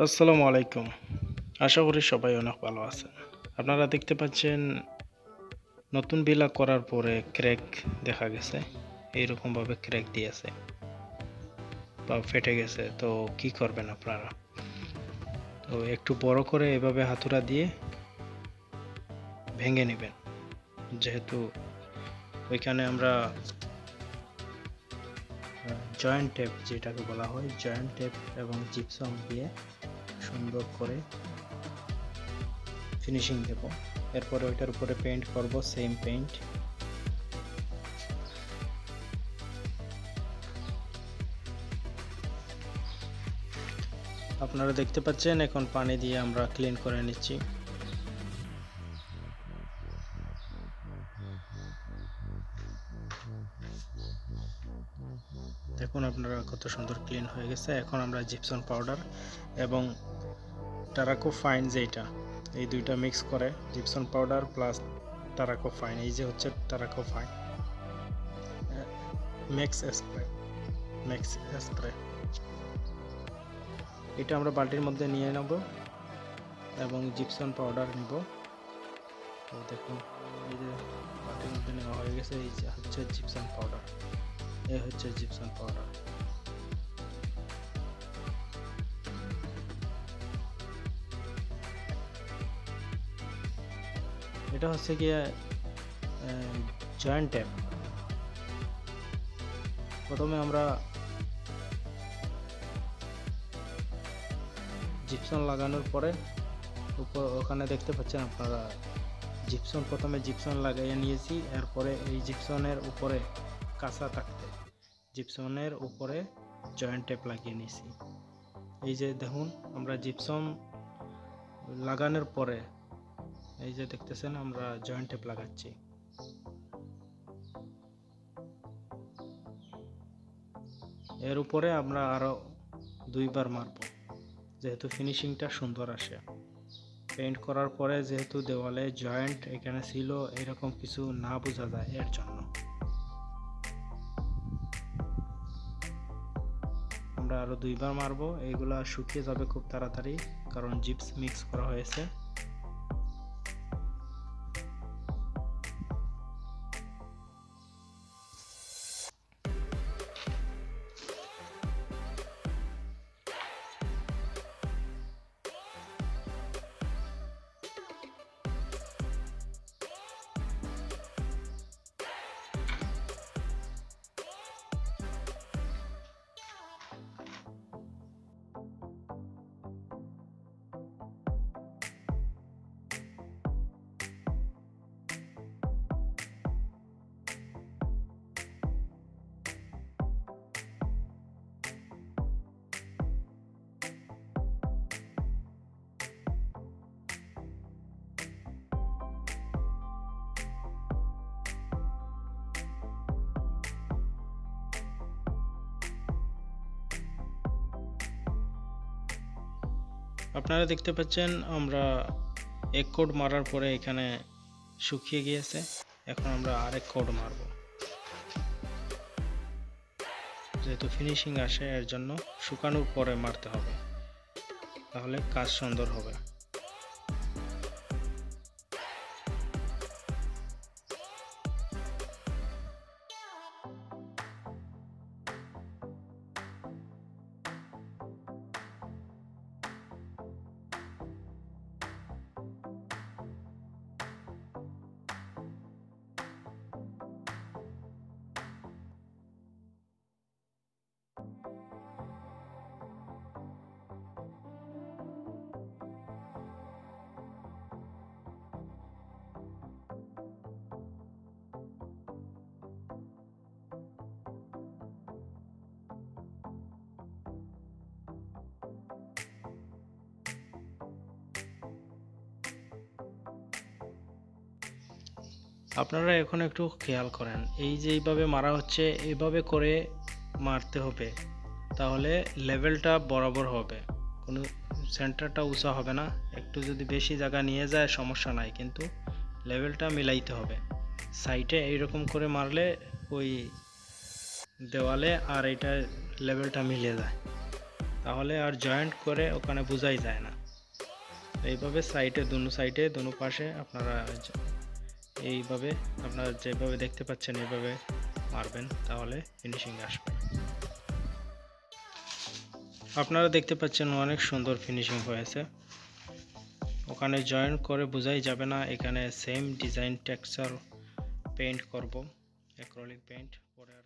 আসসালামু আলাইকুম। আশা করি সবাই অনেক ভালো আছেন। আপনারা দেখতে পাচ্ছেন নতুন বিলা করার পরে ক্র্যাক দেখা গেছে। এইরকমভাবে ক্র্যাক দিয়েছে বা ফেটে গেছে। তো কি করবেন আপনারা? তো একটু বড় করে এভাবে হাতুড়া দিয়ে ভেঙে নেবেন। যেহেতু ওইখানে আমরা জয়েন্ট টেপ যেটাকে বলা হয়, জয়েন্ট টেপ এবং জিপসাম দিয়ে সুন্দর করে ফিনিশিং দেব। এরপরে ওইটার উপরে পেইন্ট করব, সেম পেইন্ট। আপনারা দেখতে পাচ্ছেন এখন পানি দিয়ে আমরা ক্লিন করে নিচ্ছি। দেখুন আপনারা কত সুন্দর ক্লিন হয়ে গেছে। এখন আমরা জিপসাম পাউডার এবং টারাকো ফাইন, যেটা এই দুইটা মিক্স করে, জিপসাম পাউডার প্লাস টারাকো ফাইন, এই যে হচ্ছে টারাকো ফাইন ম্যাক্স স্প্রে, এটা আমরা বালতির মধ্যে নিয়ে নেব এবং জিপসাম পাউডার নিব। তো দেখুন এই যে বালতির মধ্যে নেওয়া হয়ে গেছে। এই যে হচ্ছে জিপসাম পাউডার, এই হচ্ছে জিপসাম পাউডার। এটা হচ্ছে গিয়ে জয়েন্ট ট্যাপ। প্রথমে আমরা জিপসাম লাগানোর পরে ওখানে দেখতে পাচ্ছেন আপনারা জিপসাম, প্রথমে জিপসাম লাগাইয়ে নিয়েছি। এরপরে এই জিপসামের উপরে কাঁচা থাকতে জিপসামের উপরে জয়েন্ট টেপ লাগিয়ে নিয়েছি। এই যে দেখুন আমরা জিপসাম লাগানোর পরে এই যে দেখতেছেন আমরা জয়েন্ট টেপ লাগাচ্ছি। এর উপরে আমরা আরো দুইবার মারব, যেহেতু ফিনিশিংটা সুন্দর আসে। পেইন্ট করার পরে যেহেতু দেওয়ালে জয়েন্ট এখানে ছিল, এরকম কিছু না বোঝা যায়, এর জন্য আমরা আরো দুইবার মারবো। এইগুলা শুকিয়ে যাবে খুব তাড়াতাড়ি, কারণ জিপস মিক্স করা হয়েছে। আপনারা দেখতে পাচ্ছেন আমরা এক কোড মারার পরে এখানে শুকিয়ে গিয়েছে। এখন আমরা আরেক কোড মারব, যেহেতু ফিনিশিং আসে এর জন্য শুকানোর পরে মারতে হবে, তাহলে কাজ সুন্দর হবে। আপনারা এখন একটু খেয়াল করেন, এই যে এইভাবে মারা হচ্ছে, এইভাবে করে মারতে হবে, তাহলে লেভেলটা বরাবর হবে, কোনো সেন্টারটা উঁচা হবে না। একটু যদি বেশি জায়গা নিয়ে যায় সমস্যা নাই, কিন্তু লেভেলটা মিলাইতে হবে। সাইডে এইরকম করে মারলে ওই দেওয়ালে আর এটা লেভেলটা মিলে যায়। তাহলে আর জয়েন্ট করে ওখানে বোঝাই যায় না। এইভাবে দোনো সাইডে দোনো পাশে আপনারা এইভাবে আপনারা যেভাবে দেখতে পাচ্ছেন এইভাবে মারবেন, তাহলে ফিনিশিং আসবে। আপনারা দেখতে পাচ্ছেন অনেক সুন্দর ফিনিশিং হয়েছে। ওখানে জয়েন্ট করে বোঝাই যাবে না। এখানে সেম ডিজাইন টেক্সচার পেইন্ট করব, অ্যাক্রিলিক পেইন্ট পরে আর